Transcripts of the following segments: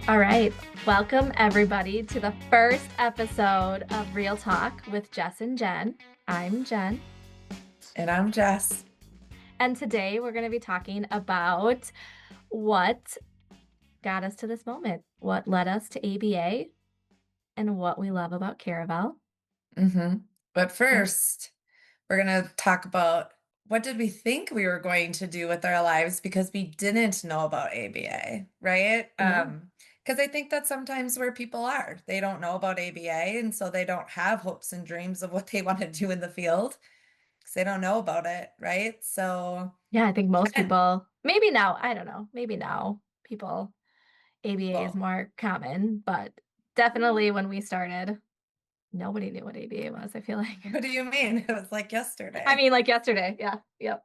All right. Welcome, everybody, to the first episode of Real Talk with Jess and Jen. I'm Jen. And I'm Jess. And today we're going to be talking about what got us to this moment, what led us to ABA, and what we love about Caravel. But So, first, we're going to talk about what did we think we were going to do with our lives because we didn't know about ABA, right? yeah. Because I think that's sometimes where people are. They don't know about ABA, and so they don't have hopes and dreams of what they want to do in the field because they don't know about it, right? So, Yeah, I think most Jen, people, maybe now, I don't know, maybe now people, ABA is well, more common, but definitely when we started, nobody knew what ABA was, I feel like. what do you mean? It was like I yesterday. mean, like yesterday. Yeah. Yep.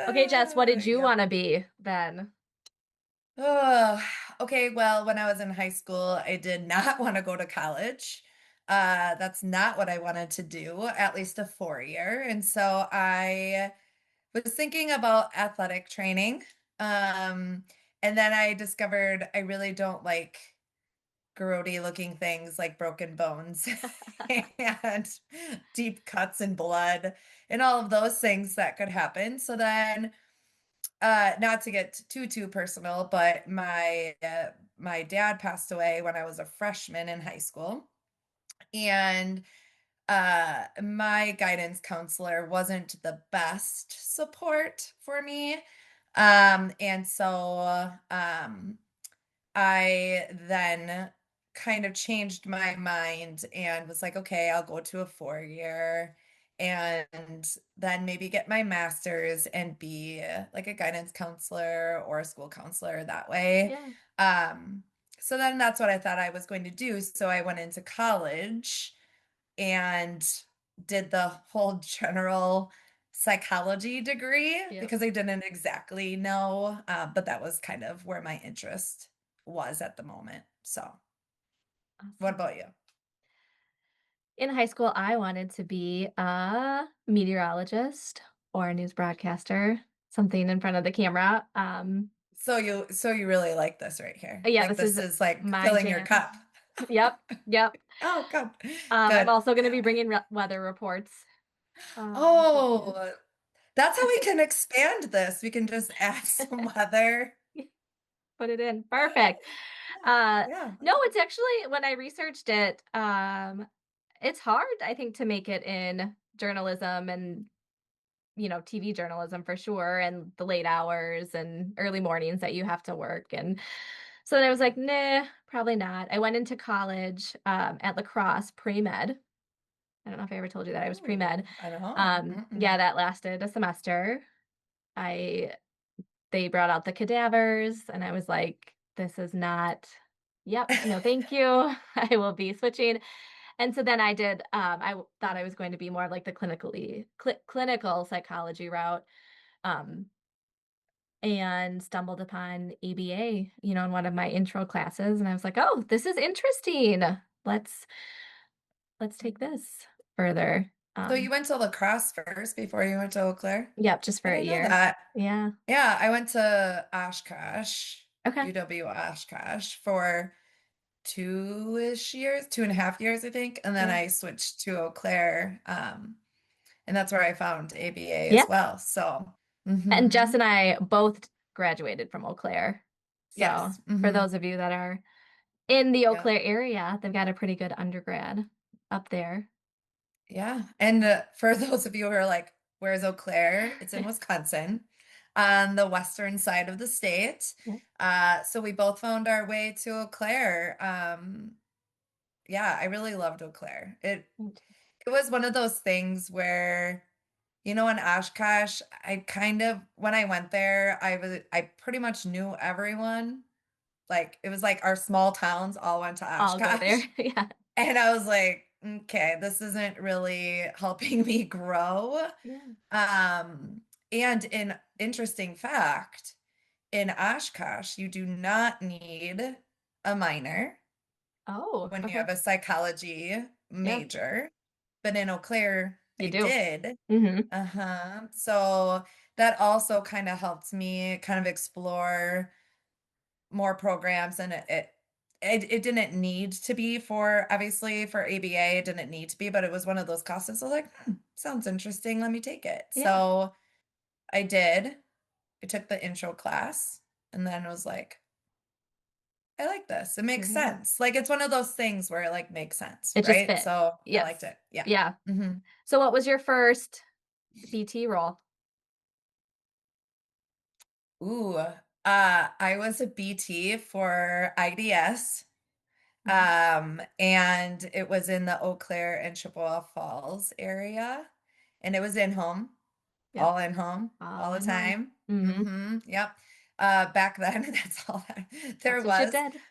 Okay, Jess, what did you Yep. want to be then? Oh, okay. Well, when I was in high school, I did not want to go to college. That's not what I wanted to do, at least a 4 year. And so I was thinking about athletic training. Um, and then I discovered I really don't like grody looking things like broken bones and deep cuts and blood and all of those things that could happen. So then not to get too personal, but my dad passed away when I was a freshman in high school, and my guidance counselor wasn't the best support for me. And so I then kind of changed my mind and was like, okay, I'll go to a 4 year and then maybe get my master's and be like a guidance counselor or a school counselor that way. Yeah. Um, so then that's what I thought I was going to do. So I went into college and did the whole general psychology degree Yep. because I didn't exactly know, but that was kind of where my interest was at the moment. So, what Awesome. about you? In high school, I wanted to be a meteorologist or a news broadcaster, something in front of the camera. So you really like this right here. Yeah, Like this this is is like my filling your jam. cup. Yep. Yep. Oh, good. I'm Good. also going to be bringing weather reports to students. Oh, that's how we can expand this. We can just add some weather. Put it in. Perfect. Uh, Yeah. no, it's actually when I researched it, it's hard, I think, to make it in journalism and TV journalism for sure, and the late hours and early mornings that you have to work. And so then I was like, nah, probably not. I went into college at La Crosse pre-med. I don't know if I ever told you that I was pre-med. Oh, I know. Yeah, Mm-mm. that lasted a semester. I They brought out the cadavers, and I was like, this is not, yep, no, thank you. I will be switching. And so then I did, thought I was going to be more like the clinical psychology route. Um, and stumbled upon ABA, in one of my intro classes, and I was like, "Oh, this is interesting. Let's let's take this further." So you went to La Crosse first before you went to Eau Claire? Yep, just I for a didn't know year. that. Yeah. Yeah, I went to Oshkosh, Okay. UW Oshkosh for 2-ish years, 2.5 years, I think. And then Yeah. I switched to Eau Claire. And that's where I found ABA Yeah. as well. So, And Jess hmm and I both graduated from Eau Claire. So yes. for those of you that are in the Eau Yep. Claire area, they've got a pretty good undergrad up there. Yeah. And for those of you who are like, where's Eau Claire? It's in Wisconsin on the western side of the state. Yeah. So we both found our way to Eau Claire. Yeah, I really loved Eau Claire. It was one of those things where, in Oshkosh, I kind of when I went there, I pretty much knew everyone. Like it was like our small towns all went to I'll go there. Oshkosh. Yeah. And I was like, okay, this isn't really helping me grow. Yeah. Um, and an interesting fact, in Oshkosh, you do not need a minor Oh, when you okay. have a psychology Yeah, major, but in Eau Claire, you I do. did. Hmm. So that also kind of helped me kind of explore more programs, and it didn't need to be for, obviously, for ABA, it didn't need to be, but it was one of those classes, I was like, sounds interesting, let me take it. Yeah. So I did. I took the intro class and then was like, I like this. It Here makes we go. sense. Like, it's one of those things where it, like, makes sense, It just right? fit. So I liked Yes. it. Yeah. Yeah. Mhm. So what was your first BT role? Ooh, I was a BT for IDS, Mhm. and it was in the Eau Claire and Chippewa Falls area, and it was Yep. in home, All all the in home. time. Mhm. Mhm, yep. Back then, that's all that there That's what you was. did.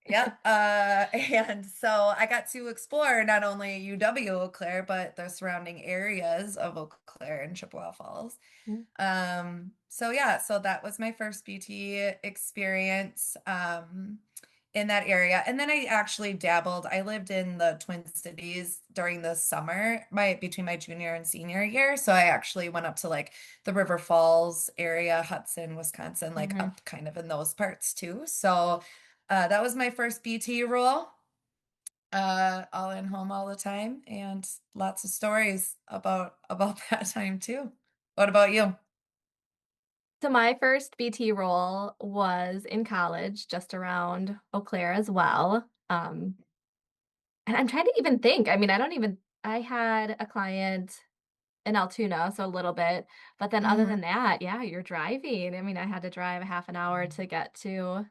Yep, and so I got to explore not only UW Eau Claire, but the surrounding areas of Eau Claire and Chippewa Falls. Yeah. So yeah, so that was my first BT experience in that area. And then I actually dabbled. I lived in the Twin Cities during the summer, my between my junior and senior year. So I actually went up to like the River Falls area, Hudson, Wisconsin, like Mhm. up kind of in those parts too. So that was my first BT role. All in home all the time, and lots of stories about that time too. What about you? So my first BT role was in college, just around Eau Claire as well. And I'm trying to even think. I mean, I had a client in Altoona, so a little bit, but then other than Mhm. that, yeah, you're driving. I mean, I had to drive a half an hour to get to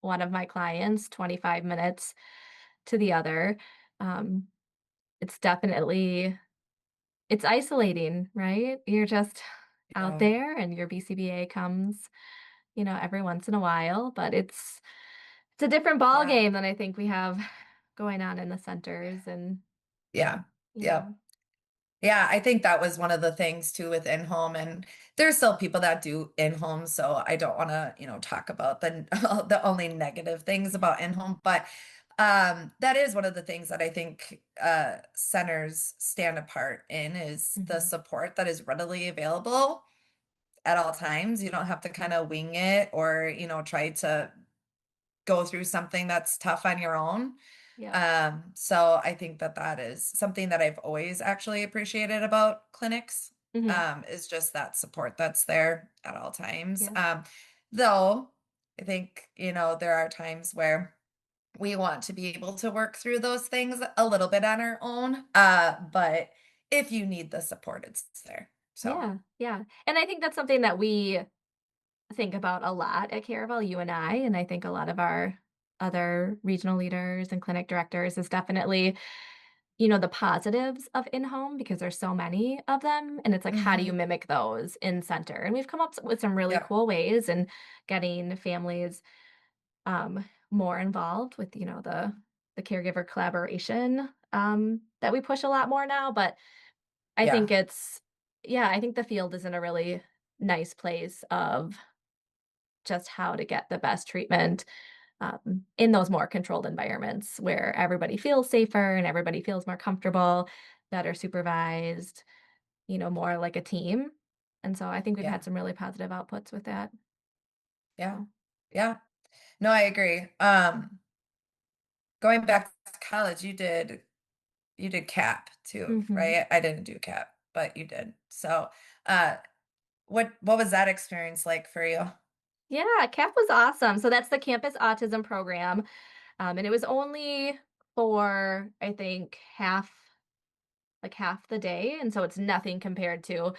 one of my clients, 25 minutes to the other. Um, it's definitely it's isolating, right? You're just out Yeah. there and your BCBA comes, every once in a while, but it's a different ball Yeah. game than I think we have going on in the centers and, Yeah. you Yep. know. Yeah, I think that was one of the things too with in-home, and there's still people that do in-home, so I don't wanna, talk about the the only negative things about in-home, but, that is one of the things that I think, centers stand apart in is the Mhm. support that is readily available at all times. You don't have to kinda wing it or, try to go through something that's tough on your own. Yep. So I think that that is something that I've always actually appreciated about clinics, Mhm. is just that support that's there at all times. Yeah. Though I think, there are times where we want to be able to work through those things a little bit on our own. But if you need the support, it's there. So, Yeah. Yeah. And I think that's something that we think about a lot at Caravel, you and I think a lot of our other regional leaders and clinic directors is definitely, the positives of in-home because there's so many of them. And it's like, how do you mhm, mimic those in center? And we've come up with some really yep, cool ways and getting families more involved with, the caregiver collaboration that we push a lot more now. But I think yeah, yeah, I think the field is in a really nice place of just how to get the best treatment in those more controlled environments where everybody feels safer and everybody feels more comfortable, better supervised, more like a team. And so I think we've had yeah, some really positive outputs with that. yeah, So, yeah. No, I agree. Going back to college, you did CAP too, mhm. right? I didn't do CAP, but you did. So, uh, what was that experience like for you? Yeah, CAP was awesome. So that's the Campus Autism Program. And it was only for, I think, half the day. And so it's nothing compared to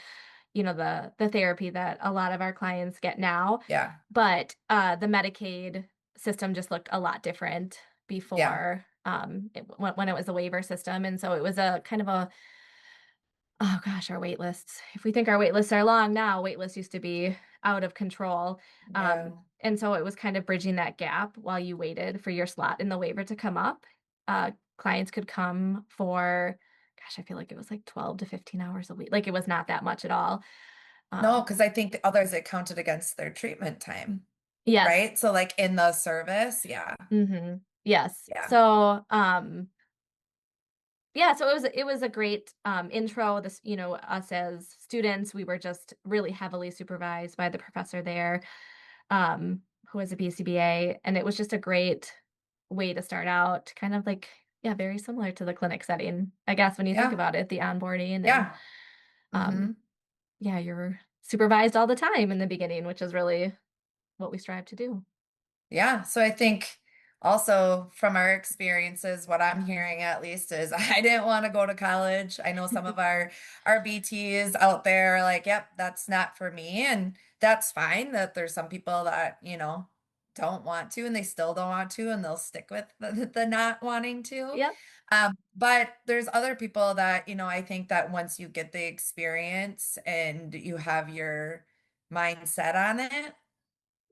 the therapy that a lot of our clients get now. Yeah, But, the Medicaid system just looked a lot different yeah, before, when it was a waiver system, and so it was a kind of a oh gosh, our wait lists. If we think our wait lists are long now, wait lists used to be out of control, yeah. and so it was kind of bridging that gap while you waited for your slot in the waiver to come up. Clients could come for gosh, I feel like it was like 12 to 15 hours a week, like, it was not that much at all. No, Um because I think the others, it counted against their treatment time, Yes. right? So, like, in the service, yeah, Mhm. Yes. yeah, So, yeah, so it was a great, intro. This, us as students, we were just really heavily supervised by the professor there, um, who was a BCBA, and it was just a great way to start out, kind of like, yeah, very similar to the clinic setting, I guess, when you think Yeah. about it, the onboarding and, Yeah. um, Mhm. yeah, you're supervised all the time in the beginning, which is really what we strive to do. Yeah, so I think also from our experiences, what I'm hearing at least is I didn't want to go to college. I know some of our BTs out there are like, yep, that's not for me. And that's fine that there's some people that, don't want to and they still don't want to and they'll stick with the not wanting to. Yep, But there's other people that, I think that once you get the experience and you have your mindset on it,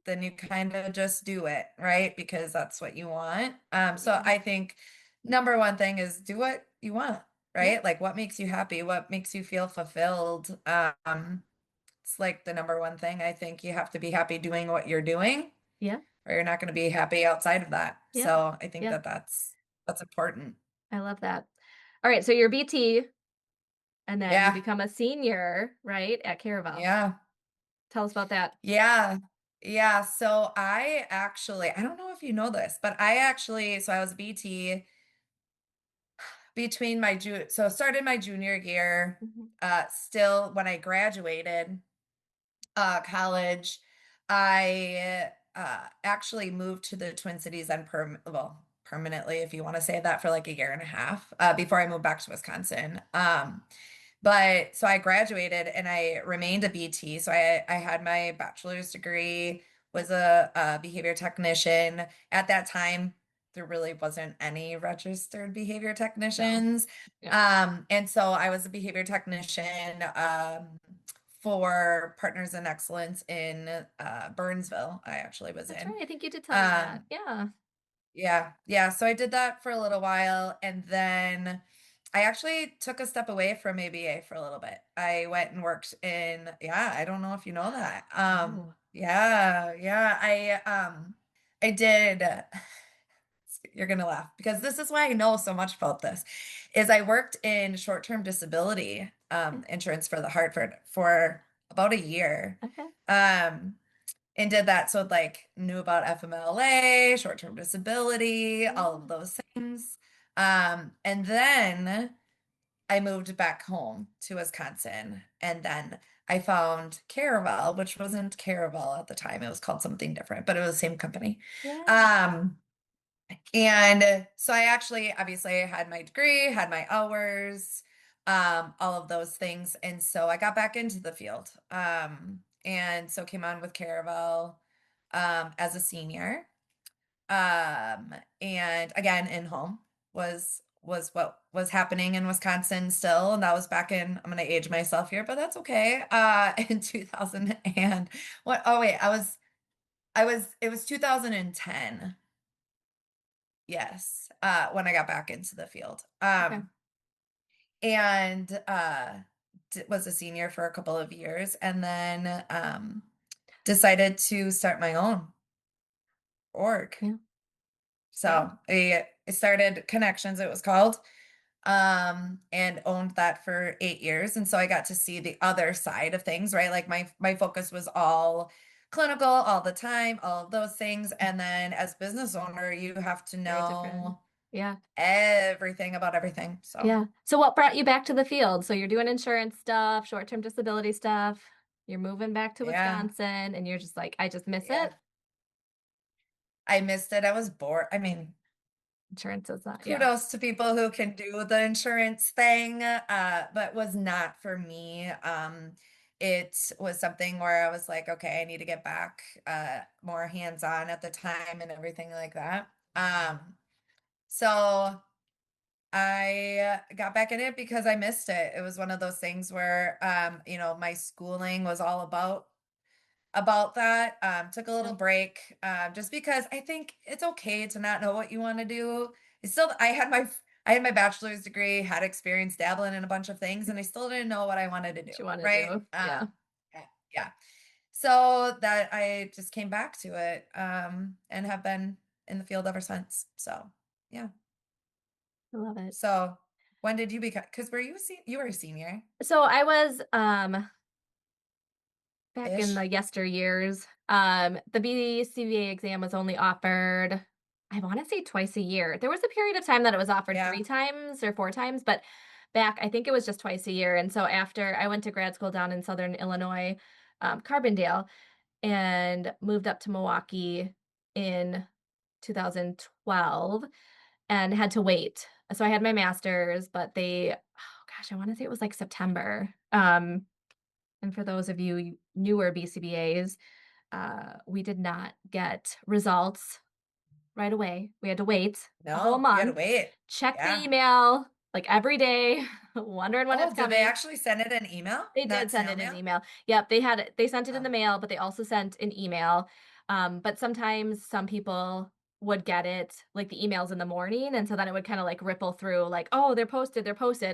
then you kind of just do it, right? Because that's what you want. So yeah, I think number one thing is do what you want, yeah, right? Like what makes you happy, what makes you feel fulfilled. It's like the number one thing. I think you have to be happy doing what you're doing, yeah, or you're not going to be happy outside of that. yeah, So I think yeah, that that's important. I love that. Alright, so you're BT, and then you Yeah. become a senior, right, at Caravel. Yeah. Tell us about that. Yeah. Yeah. So I don't know if you know this, but so I was BT between so started my junior year, Mhm, still when I graduated college, I actually moved to the Twin Cities and permanently, if you want to say that, for like a year and a half before I moved back to Wisconsin. But so I graduated and I remained a BT. So I had my bachelor's degree, yep, was a behavior technician. At that time, there really wasn't any registered behavior no, technicians. yep. And so I was a behavior technician for Partners in Excellence in Burnsville. I actually was That's in. right, I think you did tell me that, Um, yeah. yeah, yeah. So I did that for a little while, and then I actually took a step away from ABA for a little bit. I went and worked in, yeah, I don't know if you know that. Oh, Yeah, yeah. I did. You're gonna laugh because this is why I know so much about this. Is I worked in short-term disability okay, insurance for the Hartford for about a year. okay, Um, and did that. So like knew about FMLA, short-term disability, all of yeah, those things. And then I moved back home to Wisconsin. And then I found Caravel, which wasn't Caravel at the time. It was called something different, but it was the same company. yeah, Um, and so I actually obviously had my degree, had my hours, all of those things. And so I got back into the field. And so came on with Caravel as a senior. And again, in home was what was happening in Wisconsin still. And that was back in, I'm gonna age myself here, but that's okay. In 2000 and what oh wait, it was 2010. Yes, when I got back into the field. okay, And was a senior for a couple of years and then decided to start my own org. yeah, yeah, So I started Connections, it was called, and owned that for 8 years. And so I got to see the other side of things, right? Like my focus was all clinical all the time, all of those things. And then as business owner, you have to very different. know Yeah, everything about everything. So yeah. So what brought you back to the field? So you're doing insurance stuff, short-term disability stuff, you're moving back to yeah, Wisconsin, and you're just like, "I just miss yeah. it?" I missed it. I was bored. I mean, Insurance is not, yeah, kudos to people who can do the insurance thing, but was not for me. It was something where I was like, okay, I need to get back more hands-on at the time and everything like that. So I got back in it because I missed it. It was one of those things where my schooling was all about that. Took a little yeah, break, just because I think it's okay to not know what you want to do. I had my bachelor's degree, had experience dabbling in a bunch of things, and I still didn't know what I wanted to do. what you wanna Right? do, yeah, Yeah. Yeah. So that I just came back to it, and have been in the field ever since. So yeah. I love it. So when did you become? Because you were a senior So I was, back in ish. the yesteryears, The BCBA exam was only offered, I wanna say twice a year. There was a period of time that it was offered Yeah. 3 times or 4 times, but back I think it was just twice a year, and so after I went to grad school down in Southern Illinois, Carbondale, and moved up to Milwaukee in 2012 and had to wait. So I had my master's, but they oh gosh, I wanna say it was like September. And for those of you newer BCBAs, we did not get results right away. We had to wait a whole No, you had to month, wait. check the Yeah. email like every day, wondering when it's Oh, did they coming. actually send it an email, They did not send snail it an mail? email. Yep, they sent it in Oh, the mail, but they also sent an email. But sometimes some people would get it like the emails in the morning, and so then it would kind of like ripple through, like, oh, they're posted,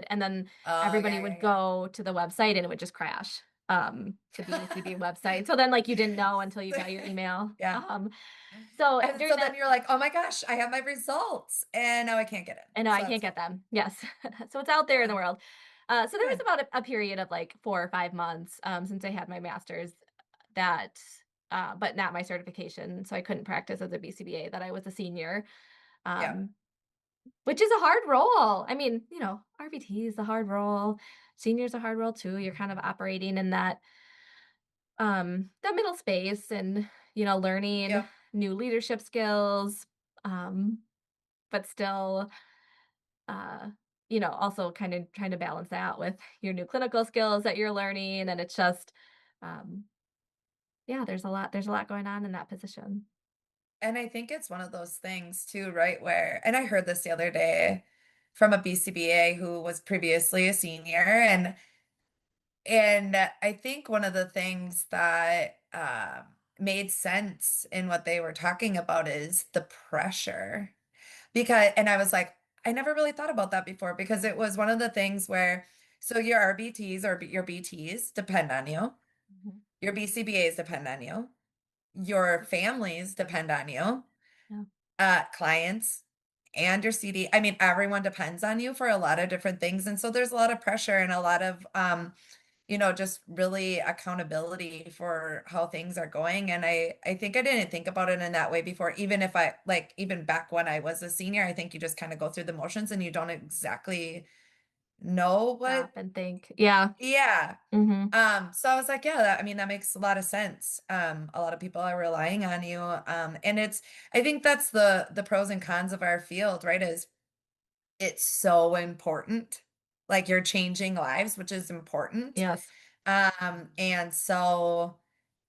and then oh, everybody yeah, would yeah, go to the website and it would just crash. The BACB website. So then like you didn't know until you yeah. got your email. Yeah. So And during so then that you're like, "Oh my gosh, I have my results, and now I can't get in." I know So I that's can't good. get them. Yes. So it's out there in the Yeah, world. So there was good. about a period of like 4 or 5 months since I had my master's that, but not my certification. So I couldn't practice as a BCBA, that I was a senior, Yeah, um, which is a hard role. I mean, RBT is a hard role. Senior's a hard role too. You're kind of operating in that middle space and, learning yep. new leadership skills, um, but still uh, also kind of trying to balance that out with your new clinical skills that you're learning. And it's just, um, yeah, there's a lot going on in that position. And I think it's one of those things too, right, where and I heard this the other day from a BCBA who was previously a senior, and I think one of the things that, made sense in what they were talking about is the pressure. Because and I was like, I never really thought about that before because it was one of the things where so your RBTs or your BTs depend on you, Mhm. your BCBAs depend on you, your families depend on you, Yeah. clients and your CD. I mean, everyone depends on you for a lot of different things. And so there's a lot of pressure and a lot of just really accountability for how things are going. And I think I didn't think about it in that way before. Even if I like even back when I was a senior, I think you just kind of go through the motions and you don't exactly know what Stop and think. Yeah. yeah. Hmm. So I was like, yeah, I mean, that makes a lot of sense. A lot of people are relying on you. And I think that's the pros and cons of our field, right? Is it's so important. Like you're changing lives, which is important. Yes. And so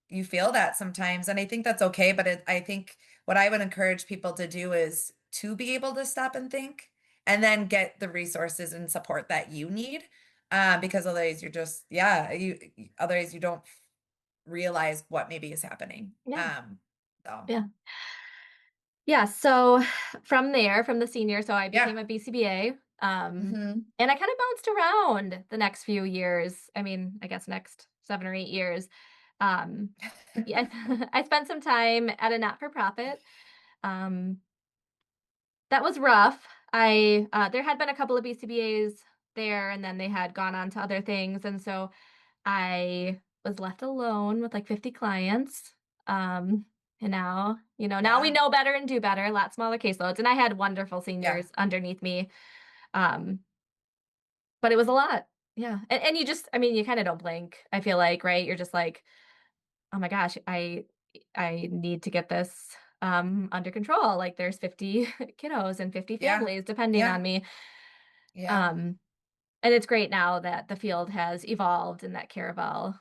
you feel that sometimes, and I think that's okay, but I think what I would encourage people to do is to be able to stop and think and then get the resources and support that you need. Because otherwise you're just, yeah, otherwise you don't realize what maybe is happening. Yeah. So Yeah. Yeah. So from the senior, so I yeah. became a BCBA. Hmm. And I kind of bounced around the next few years. I mean, I guess next 7 or 8 years. Um, yeah, I spent some time at a not for profit. Um, That was rough. There had been a couple of BCBAs there, and then they had gone on to other things, and so I was left alone with, like, 50 clients, and now we Yeah. know better and do better, a lot smaller caseloads, and I had wonderful Yeah. seniors underneath me, um, but it was a lot. Yeah, and you just I mean, you kinda don't blink, I feel like, right? You're just like, "Oh my gosh, I need to get this, under control." Like, there's 50 kiddos and 50 Yeah. families depending Yeah. on me. Yeah. Um, and it's great now that the field has evolved and that Caravel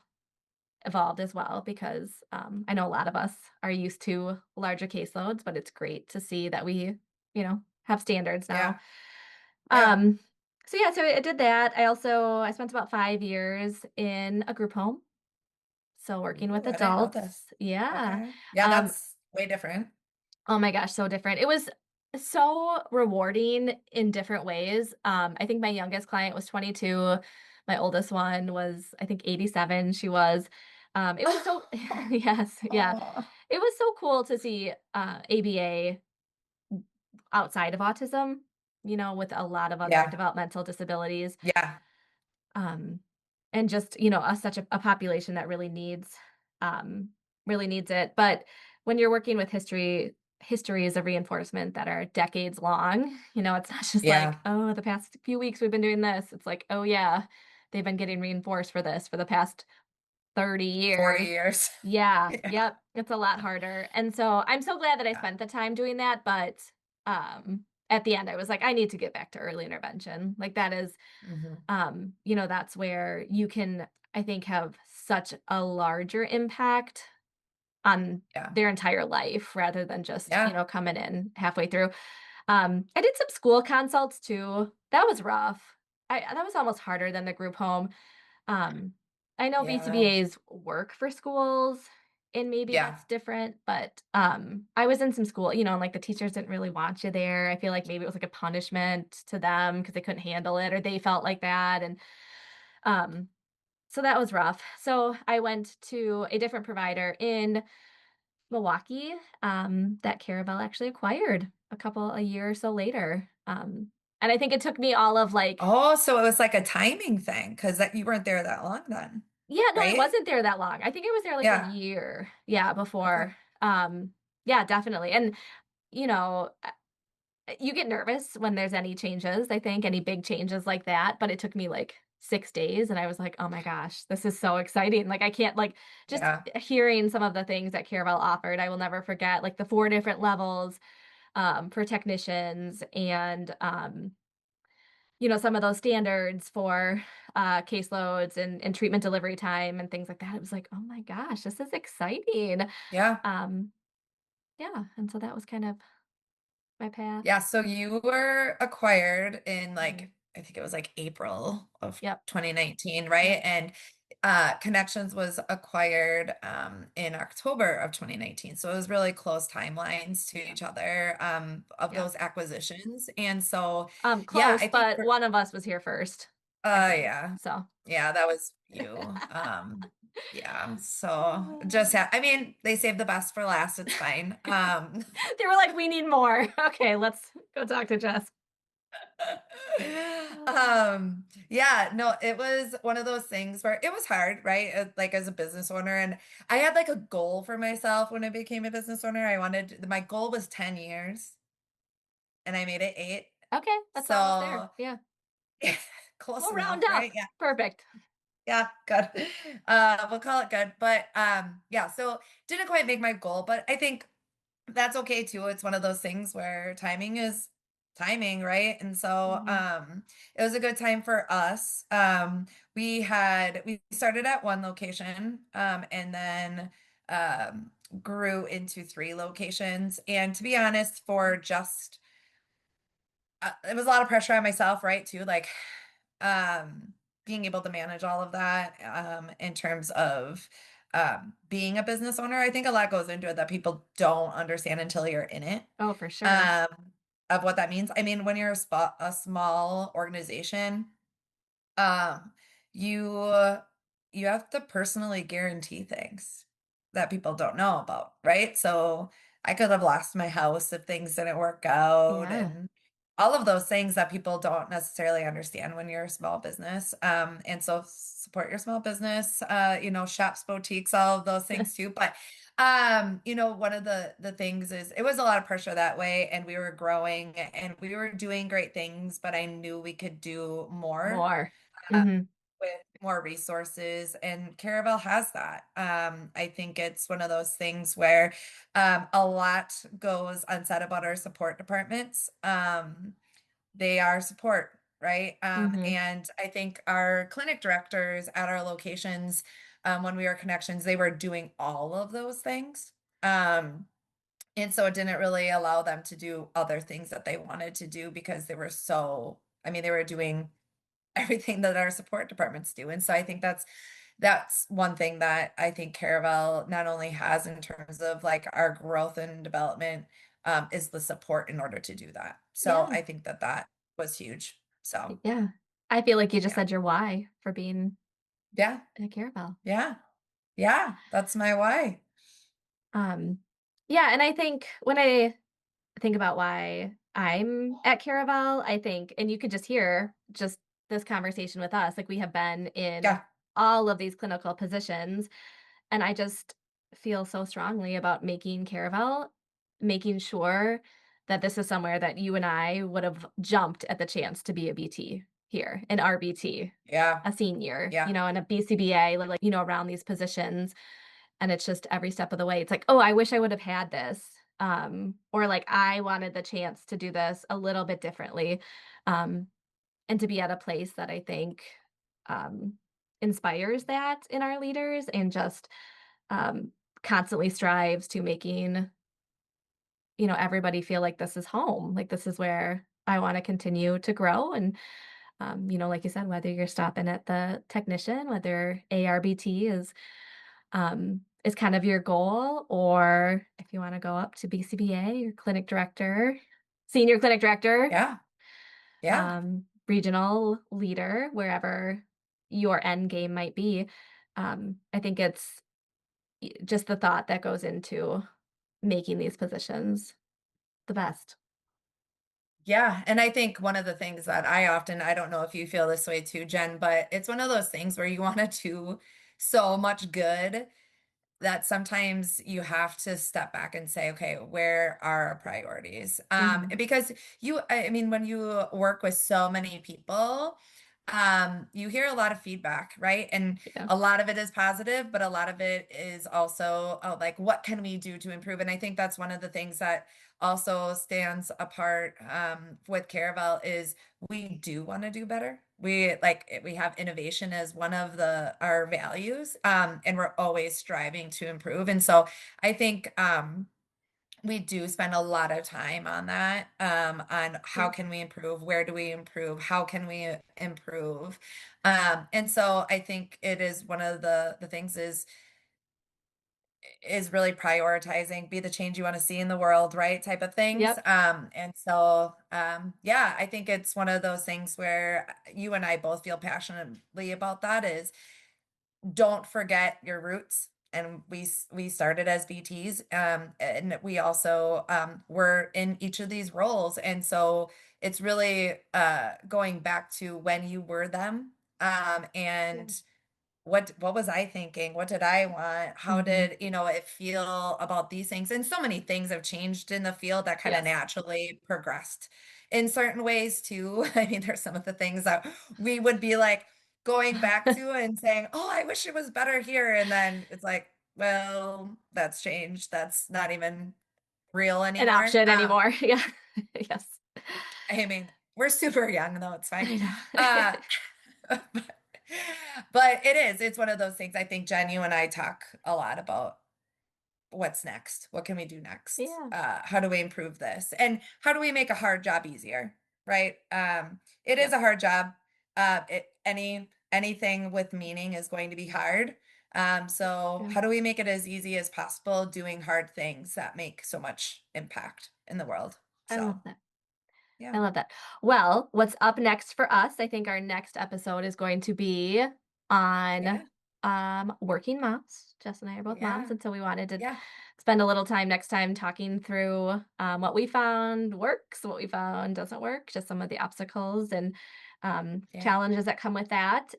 evolved as well because, I know a lot of us are used to larger caseloads, but it's great to see that we, have standards now. Yeah. Yeah. Um, so yeah, so I did that. I spent about 5 years in a group home, so working Ooh, with I didn't know adults. this. Yeah. Okay. Yeah, Um, that's way different. Oh my gosh, so different. It was so rewarding in different ways. I think my youngest client was 22. My oldest one was, I think, 87. She was. It was so, yes, yeah. Oh. It was so cool to see ABA outside of autism, with a lot of other Yeah. developmental disabilities. Yeah. Um, and just, such a population that really needs um, really needs it. But when you're working with histories of reinforcement that are decades long, it's not just like, Yeah, oh, the past few weeks we've been doing this. It's like, oh yeah, they've been getting reinforced for this for the past 30 40 years. years. Yeah, Yeah, yep, it's a lot harder. And so I'm so glad that I yeah, spent the time doing that, but at the end I was like, I need to get back to early intervention. Like that is mhm, that's where you can, I think, have such a larger impact on yeah, their entire life rather than just, yeah, coming in halfway through. I did some school consults too. That was rough. That was almost harder than the group home. Um, I know yeah, BCBAs work for schools and maybe yeah, that's different, but I was in some school, and like the teachers didn't really want you there. I feel like maybe it was like a punishment to them because they couldn't handle it or they felt like that. And um, so that was rough. So I went to a different provider in Milwaukee, that Caravel actually acquired a year or so later. And I think it took me all of like, Oh, so it was like a timing thing because that you weren't there that long then, yeah, no, I right? wasn't there that long. I think I was there like a Yeah. year, yeah, Okay. before. Yeah, definitely. And you know, you get nervous when there's any changes, I think, any big changes like that. But it took me like 6 days and I was like, oh my gosh, this is so exciting. Like I can't like just Yeah. hearing some of the things that Caravel offered, I will never forget like the 4 different levels for technicians and some of those standards for caseloads and treatment delivery time and things like that. It was like, oh my gosh, this is exciting. Yeah. Um, yeah, and so that was kind of my path. Yeah. So you were acquired in Mhm. I think it was like April of Yep, 2019, yep, right? And Connections was acquired in October of 2019. So it was really close timelines to yep, each other of yep. those acquisitions. And so, yeah, Close, I think but one of us was here first, I think. yeah. So Yeah, that was you. Yeah. So just I mean, they saved the best for last. It's fine. they were like, we need more. Okay, let's go talk to Jess. Yeah, no, it was one of those things where it was hard, right? Like as a business owner, and I had like a goal for myself when I became a business owner. My goal was 10 years and I made it 8. Okay, that's almost there. So Yeah, close we'll round enough, up. right? Yeah. Perfect. Yeah, good. We'll call it good. But yeah, so didn't quite make my goal, but I think that's okay too. It's one of those things where timing is timing, right? And so Mhm. it was a good time for us. We started at one location and then grew into 3 locations. And to be honest, for just it was a lot of pressure on myself, right? Too, like being able to manage all of that in terms of being a business owner. I think a lot goes into it that people don't understand until you're in it. Oh, for sure. Um, of what that means. I mean, when you're a small organization, um, you you have to personally guarantee things that people don't know about, right? So I could have lost my house if things didn't work out Yeah. and all of those things that people don't necessarily understand when you're a small business. And so support your small business, shops, boutiques, all of those things too. But one of the things is it was a lot of pressure that way and we were growing and we were doing great things, but I knew we could do more More. uh, Mhm. with more resources, and Caravel has that. I think it's one of those things where a lot goes unsaid about our support departments. They are support, right? Mhm. And I think our clinic directors at our locations, when we were connections, they were doing all of those things. Um, and so it didn't really allow them to do other things that they wanted to do because they were doing everything that our support departments do. And so I think that's one thing that I think Caravel not only has in terms of like our growth and development, is the support in order to do that. So Yeah. I think that was huge. So Yeah. I feel like you just yeah, said your why for being yeah, a Caravel. yeah, yeah. That's my why. Um, yeah, and I think when I think about why I'm at Caravel, I think, and you could just hear just this conversation with us, like we have been in Yeah, all of these clinical positions, and I just feel so strongly about making Caravel, making sure that this is somewhere that you and I would have jumped at the chance to be a BT here, an RBT, Yeah. a senior, Yeah. and a BCBA, like, around these positions. And it's just every step of the way. It's like, oh, I wish I would have had this. Or like I wanted the chance to do this a little bit differently. Um, and to be at a place that I think um, inspires that in our leaders and just um, constantly strives to making, everybody feel like this is home, like this is where I want to continue to grow. And, like you said, whether you're stopping at the technician, whether ARBT is kind of your goal, or if you want to go up to BCBA or clinic director, senior clinic director, Yeah. Yeah. regional leader, wherever your end game might be. I think it's just the thought that goes into making these positions the best. Yeah, and I think one of the things that I don't know if you feel this way too, Jen, but it's one of those things where you wanna do so much good that sometimes you have to step back and say, okay, where are our priorities? Mhm. Because I mean, when you work with so many people, you hear a lot of feedback, right? And Yeah. a lot of it is positive, but a lot of it is also like, what can we do to improve? And I think that's one of the things that also stands apart with Caravel is we do want to do better. We have innovation as one of the our values, and we're always striving to improve. And so I think we do spend a lot of time on that, on how Yeah. can we improve, where do we improve, how can we improve, and so I think it is one of the things is really prioritizing, be the change you want to see in the world, right? Type of things. Yep. And so, yeah, I think it's one of those things where you and I both feel passionately about that is don't forget your roots. And we started as BTs, and we also were in each of these roles, and so it's really going back to when you were them, Yeah. and what was I thinking? What did I want? How Mhm. did, it feel about these things? And so many things have changed in the field that kind of Yes. naturally progressed in certain ways too. I mean, there's some of the things that we would be like going back to and saying, "Oh, I wish it was better here." And then it's like, well, that's changed. That's not even real An anymore. option anymore. Yeah. Yes. I mean, we're super young though, it's fine. I know. Uh but, but it's one of those things. I think Jen, you and I talk a lot about what's next. What can we do next? Yeah. How do we improve this? And how do we make a hard job easier? Right? It is Yep. a hard job. Anything with meaning is going to be hard. So Yeah. how do we make it as easy as possible doing hard things that make so much impact in the world? I love So that. yeah, I love that. Well, what's up next for us? I think our next episode is going to be on yeah, working moms. Jess and I are both moms, yeah, and so we wanted to yeah, spend a little time next time talking through what we found works, what we found doesn't work, just some of the obstacles and yeah. challenges that come with that.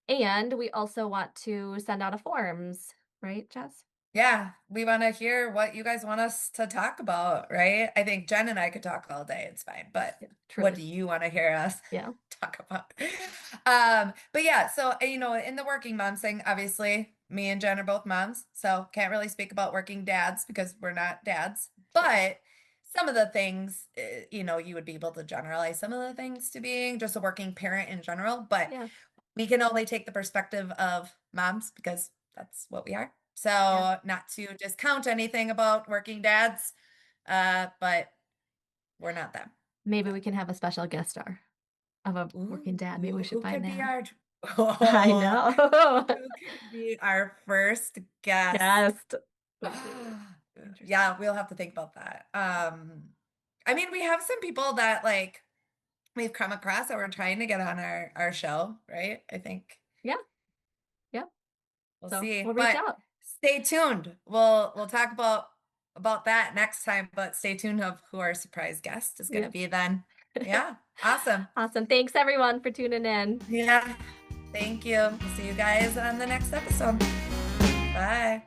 And we also want to send out a forms, right, Jess? Yeah, we want to hear what you guys want us to talk about, right? I think Jen and I could talk all day, it's fine. But Yeah, what truly. do you want to hear us Yeah. talk about? But yeah, so in the working mom thing, obviously, me and Jen are both moms, so can't really speak about working dads because we're not dads. True. But some of the things, you would be able to generalize some of the things to being just a working parent in general. But Yeah. we can only take the perspective of moms because that's what we are. Yeah. So not to discount anything about working dads, but we're not them. Maybe So, we can have a special guest star of a working dad. Maybe we should who find could be that. our I oh, know. who could be our first guest? Yes. Would be Yeah, interesting. we'll have to think about that. I mean, we have some people that like we've come across that we're trying to get on our show, right? I think Yeah. Yeah. we'll So see, we'll reach but out. stay tuned. We'll talk about that next time, but stay tuned of who our surprise guest is going to Yeah. be then. Yeah, awesome. Awesome. Thanks everyone for tuning in. Yeah, thank you. We'll see you guys on the next episode. Bye.